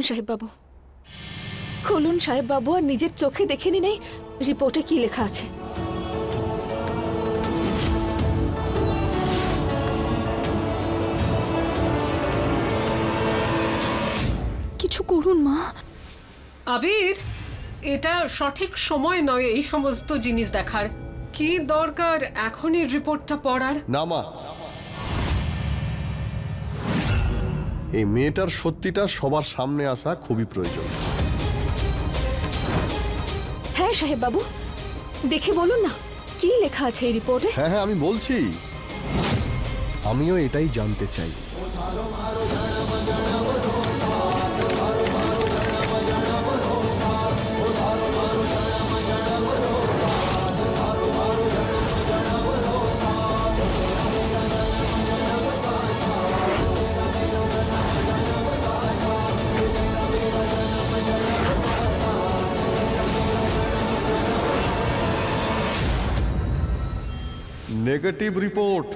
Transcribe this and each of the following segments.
সাহেব বাবু, খুলুন সাহেব বাবু, আর নিজের চোখে দেখে নিন এই রিপোর্টে কি লেখা আছে। কিছু করুন মা। আবির, এটা সঠিক সময় নয় এই সমস্ত জিনিস দেখার। কি দরকার এখনই রিপোর্টটা পড়ার? না মা, এই মেয়েটার সত্যিটা সবার সামনে আসা খুবই প্রয়োজন। হ্যাঁ সাহেব বাবু, দেখে বলুন না কি লেখা আছে এই রিপোর্টে। হ্যাঁ হ্যাঁ, আমি বলছি, আমিও এটাই জানতে চাই। Negative report.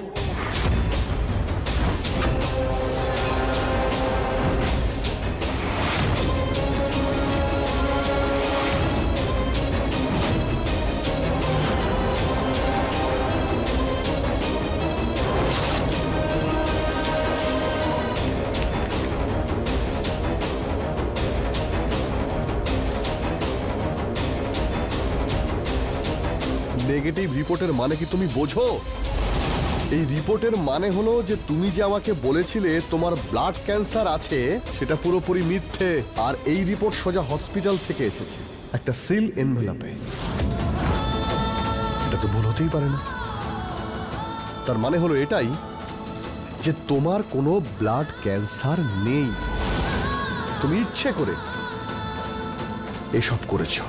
নেগেটিভ রিপোর্টের মানে কি তুমি বোঝো? এই রিপোর্টের মানে হলো যে তুমি যে আমাকে বলেছিলে তোমার ব্লাড ক্যান্সার আছে সেটা পুরোপুরি মিথ্যে, আর এই রিপোর্ট সোজা হসপিটাল থেকে এসেছে একটা সিল এনভেলপে। এটা তো ভুল হতেই পারে না। তার মানে হলো এটাই যে তোমার কোনো ব্লাড ক্যান্সার নেই, তুমি ইচ্ছে করে এসব করেছো।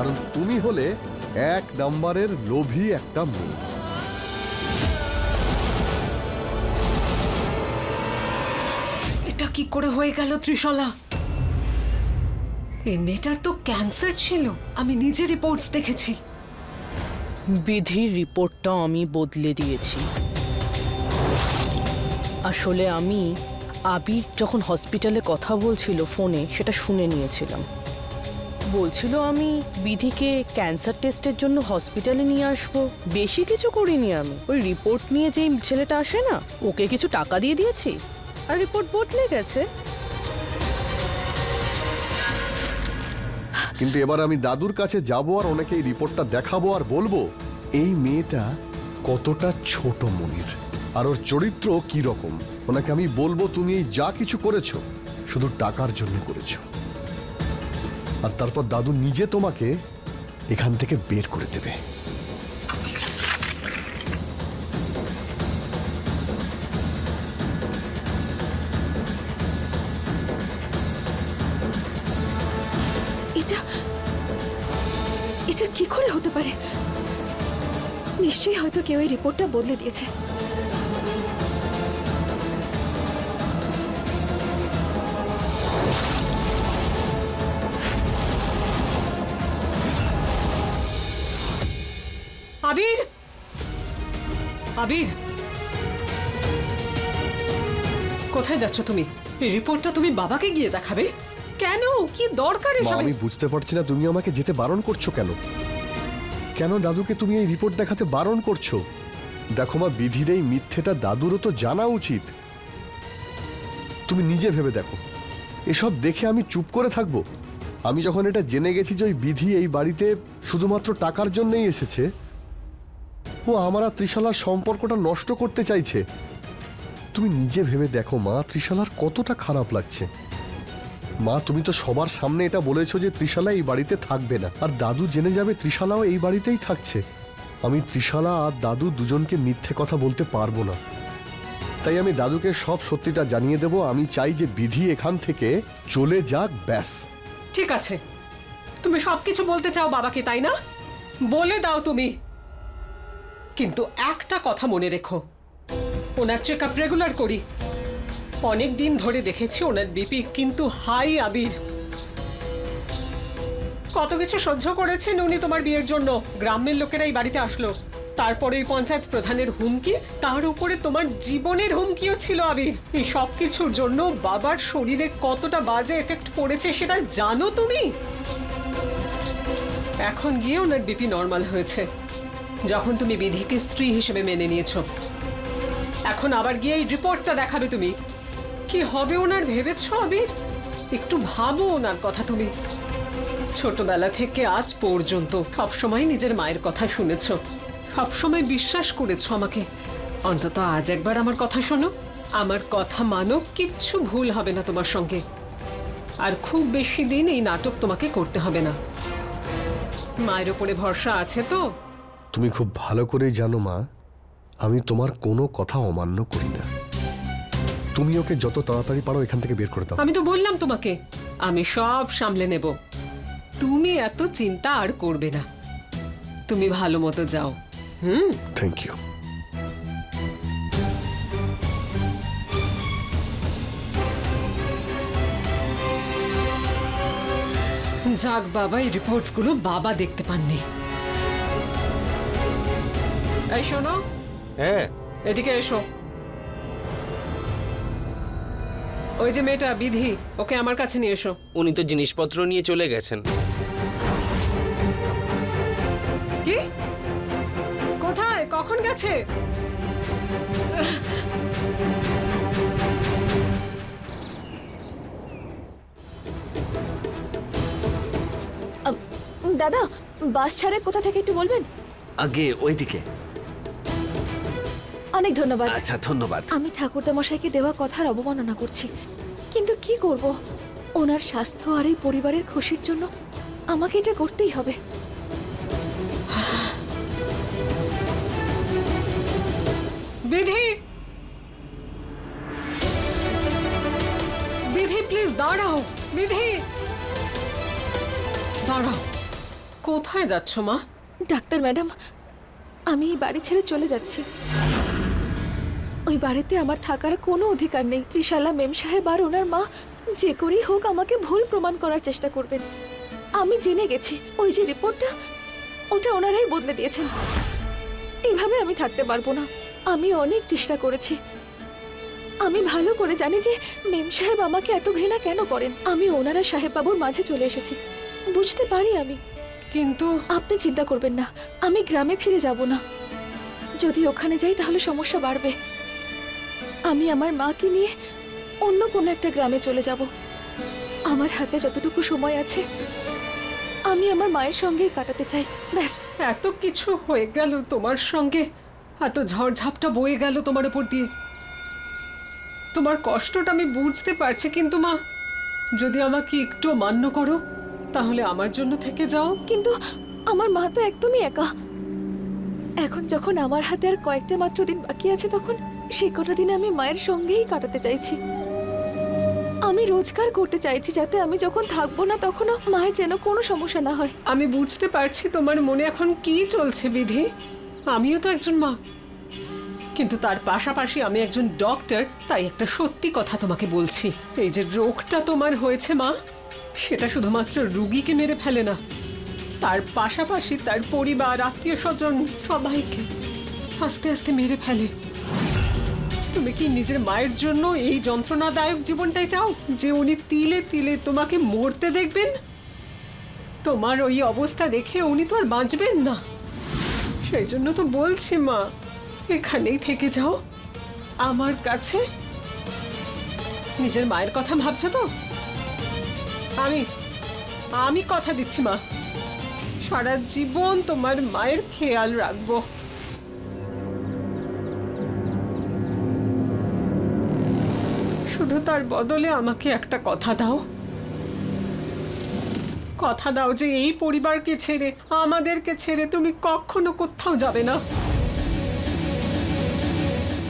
কারণ তুমি হলে এক নম্বরের লোভী একটা মেয়ে। এটা কি করে হয়ে গেল ত্রিশলা? এই মেয়েটার তো ক্যান্সার ছিল, আমি নিজে রিপোর্টস দেখেছি। বিধির রিপোর্টটা আমি বদলে দিয়েছি। আসলে আমি আবির যখন হসপিটালে কথা বলছিল ফোনে সেটা শুনে নিয়েছিলাম। বলছিল আমি বিধিকে ক্যান্সার টেস্টের জন্য হসপিটালে নিয়ে আসবো। বেশি কিছু করিনি আমি, ওই রিপোর্ট নিয়ে যেই ছেলেটা আসে না ওকে কিছু টাকা দিয়ে দিয়েছি আর রিপোর্ট বদলে গেছে। কিন্তু এবার আমি দাদুর কাছে যাব আর ওনাকে এই রিপোর্টটা দেখাবো আর বলবো এই মেয়েটা কতটা ছোট মনির আর ওর চরিত্র কি রকম। ওনাকে আমি বলবো তুমি এই যা কিছু করেছো শুধু টাকার জন্য করেছো, আর তারপর দাদু নিজে তোমাকে এখান থেকে বের করে দেবে। এটা কি করে হতে পারে? নিশ্চয়ই হয়তো কেউ এই রিপোর্টটা বদলে দিয়েছে। আবির, আবির, কোথায় যাচ্ছ তুমি? এই রিপোর্টটা তুমি বাবাকে গিয়ে দেখাবে কেন? কি দরকার এসব? আমি বুঝতে পারছি না তুমি আমাকে যেতে বারণ করছো কেন? কেন দাদুকে তুমি এই রিপোর্ট দেখাতে বারণ করছো? দেখো মা, বিধির এই মিথ্যেটা দাদুরও তো জানা উচিত। তুমি নিজে ভেবে দেখো, এসব দেখে আমি চুপ করে থাকবো? আমি যখন এটা জেনে গেছি যে ওই বিধি এই বাড়িতে শুধুমাত্র টাকার জন্যই এসেছে, ও আমার আর ত্রিশালার সম্পর্কটা নষ্ট করতে চাইছে। তুমি নিজে ভেবে দেখো মা, ত্রিশালার কতটা খারাপ লাগছে। মা, তুমি তো সবার সামনে এটা বলেছো যে ত্রিশালা এই বাড়িতে থাকবে না, আর দাদু জেনে যাবে ত্রিশালাও এই বাড়িতেই থাকছে। আমি ত্রিশালা আর দাদু দুজনকে মিথ্যে কথা বলতে পারবো না, তাই আমি দাদুকে সব সত্যিটা জানিয়ে দেব। আমি চাই যে বিধি এখান থেকে চলে যাক, ব্যাস। ঠিক আছে, তুমি সবকিছু বলতে চাও বাবাকে, তাই না? বলে দাও তুমি, কিন্তু একটা কথা মনে রেখো, ওনার চেক আপ রেগুলার করি। অনেক দিন ধরে দেখেছি ওনার বিপি কিন্তু হাই। আবির, কত কিছু সহ্য করেছেন উনি তোমার বিয়ের জন্য। গ্রামের লোকেরা এই বাড়িতে আসলো, তারপরে ওই পঞ্চায়েত প্রধানের হুমকি, তার উপরে তোমার জীবনের হুমকিও ছিল আবির। এই সব কিছুর জন্য বাবার শরীরে কতটা বাজে এফেক্ট পড়েছে সেটা জানো তুমি? এখন গিয়ে ওনার বিপি নর্মাল হয়েছে, যখন তুমি বিধিকে স্ত্রী হিসেবে মেনে নিয়েছো। এখন আবার গিয়ে এই রিপোর্টটা দেখাবে তুমি। কি হবে ওনার ভেবেছো আবির? একটু ভাবো ওনার কথা তুমি। ছোটবেলা থেকে আজ পর্যন্ত সবসময় নিজের মায়ের কথা শুনেছো, সবসময় বিশ্বাস করেছো আমাকে। অন্তত আজ একবার আমার কথা শোনো, আমার কথা মানো, কিচ্ছু ভুল হবে না তোমার সঙ্গে। আর খুব বেশি দিন এই নাটক তোমাকে করতে হবে না। মায়ের উপরে ভরসা আছে তো? তুমি খুব ভালো করেই জানো মা, আমি তোমার কোনো কথা অমান্য করি না। তুমি ওকে যত তাড়াতাড়ি পারো এখান থেকে বের করে দাও। আমি তো বললাম তোমাকে, আমি সব সামলে নেব। তুমি এত চিন্তা আর করবে না। তুমি ভালো মতো যাও। Thank you. যাক বাবা, এই রিপোর্টস গুলো বাবা দেখতে পাননি। এই শোনো, হ্যাঁ এদিকে এসো। ওই যে মেয়েটা বিধি, ওকে আমার কাছে নিয়ে এসো। উনি তো জিনিসপত্র নিয়ে চলে গেছেন। কি? কোথায়? কখন গেছে? দাদা, বাস ছাড়ে কোথা থেকে একটু বলবেন? আগে ওইদিকে। অনেক ধন্যবাদ। আচ্ছা ধন্যবাদ। আমি ঠাকুরদা মশাইকে দেওয়া কথার অবমাননা করছি, কিন্তু কি করব, ওনার স্বাস্থ্য আর এই পরিবারের খুশির জন্য আমাকে এটা করতেই হবে। বিধি, বিধি প্লিজ দাঁড়াও। বিধি দাঁড়াও। কোথায় যাচ্ছ মা? ডাক্তার ম্যাডাম, আমি এই বাড়ি ছেড়ে চলে যাচ্ছি। ওই বাড়িতে আমার থাকার কোনো অধিকার নেই। ত্রিশালা মেম সাহেব আর ওনার মা যে করেই হোক আমাকে ভুল প্রমাণ করার চেষ্টা করবেন। আমি জেনে গেছি ওই যে রিপোর্টটা, ওটা ওনারাই বদলে দিয়েছেন। এভাবে আমি থাকতে পারবো না। আমি অনেক চেষ্টা করেছি। আমি ভালো করে জানি যে মেম সাহেব আমাকে এত ঘৃণা কেন করেন। আমি ওনারা সাহেব বাবুর মাঝে চলে এসেছি, বুঝতে পারি আমি। কিন্তু আপনি চিন্তা করবেন না, আমি গ্রামে ফিরে যাব না। যদি ওখানে যাই তাহলে সমস্যা বাড়বে। আমি আমার মাকে নিয়ে অন্য কোনো একটা গ্রামে চলে যাব। আমার হাতে যতটুকু সময় আছে আমি আমার মায়ের সঙ্গেই কাটাতে চাই, ব্যাস। এত কিছু হয়ে গেল তোমার সঙ্গে, এত ঝড়ঝাপটা বয়ে গেল তোমার উপর দিয়ে। তোমার কষ্টটা আমি বুঝতে পারছি, কিন্তু মা, যদি আমাকে একটু মান্য করো তাহলে আমার জন্য থেকে যাও। কিন্তু আমার মা তো একদমই একা। এখন যখন আমার হাতে আর কয়েকটা মাত্র দিন বাকি আছে, তখন সেই কটা দিন আমি মায়ের সঙ্গেই কাটাতে চাইছি। আমি রোজগার করতে চাইছি যাতে আমি যখন থাকবো না তখনও মায়ের যেন কোনো সমস্যা না হয়। আমি বুঝতে পারছি তোমার মনে এখন কি চলছে বিধি। আমিও তো একজন মা, কিন্তু তার পাশাপাশি আমি একজন ডক্টর, তাই একটা সত্যি কথা তোমাকে বলছি। এই যে রোগটা তোমার হয়েছে মা, সেটা শুধুমাত্র রোগীকে মেরে ফেলে না, তার পাশাপাশি তার পরিবার, আত্মীয় স্বজন সবাইকে আস্তে আস্তে মেরে ফেলে। তুমি কি নিজের মায়ের জন্য এই যন্ত্রণাদায়ক জীবনটাই চাও, যে উনি তিলে তিলে তোমাকে মরতে দেখবেন? তোমার ওই অবস্থা দেখে উনি তো আর বাঁচবেন না। সেই জন্য তো বলছি মা, এখানেই থেকে যাও আমার কাছে। নিজের মায়ের কথা ভাবছো তো? আমি কথা দিচ্ছি মা, সারা জীবন তোমার মায়ের খেয়াল রাখবো। শুধু তার বদলে আমাকে একটা কথা দাও। কথা দাও যে এই পরিবারকে ছেড়ে, আমাদেরকে ছেড়ে তুমি কখনো কোথাও যাবে না।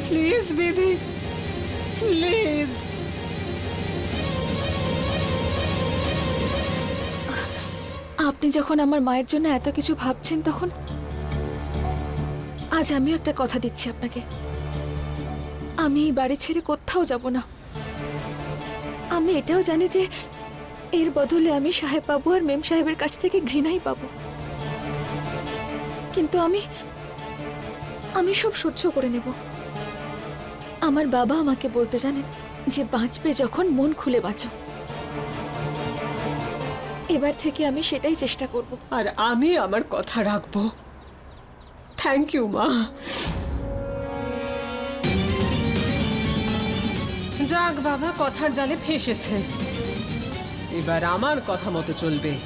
প্লিজ বিধি, প্লিজ। আপনি যখন আমার মায়ের জন্য এত কিছু ভাবছেন, তখন আজ আমিও একটা কথা দিচ্ছি আপনাকে। আমি এই বাড়ি ছেড়ে কোথাও যাব না। আমি এটাও জানি যে এর বদলে আমি সাহেব বাবু আর মেম সাহেবের কাছ থেকে ঘৃণাই পাবো, কিন্তু আমি সব সহ্য করে নেব। আমার বাবা আমাকে বলতে জানেন যে বাঁচবে যখন মন খুলে বাঁচো। এবার থেকে আমি সেটাই চেষ্টা করব। আর আমি আমার কথা রাখবো। থ্যাংক ইউ মা। যাক বাবা, কথার জালে ফেসেছে। এবার আমার কথা মতো চলবে।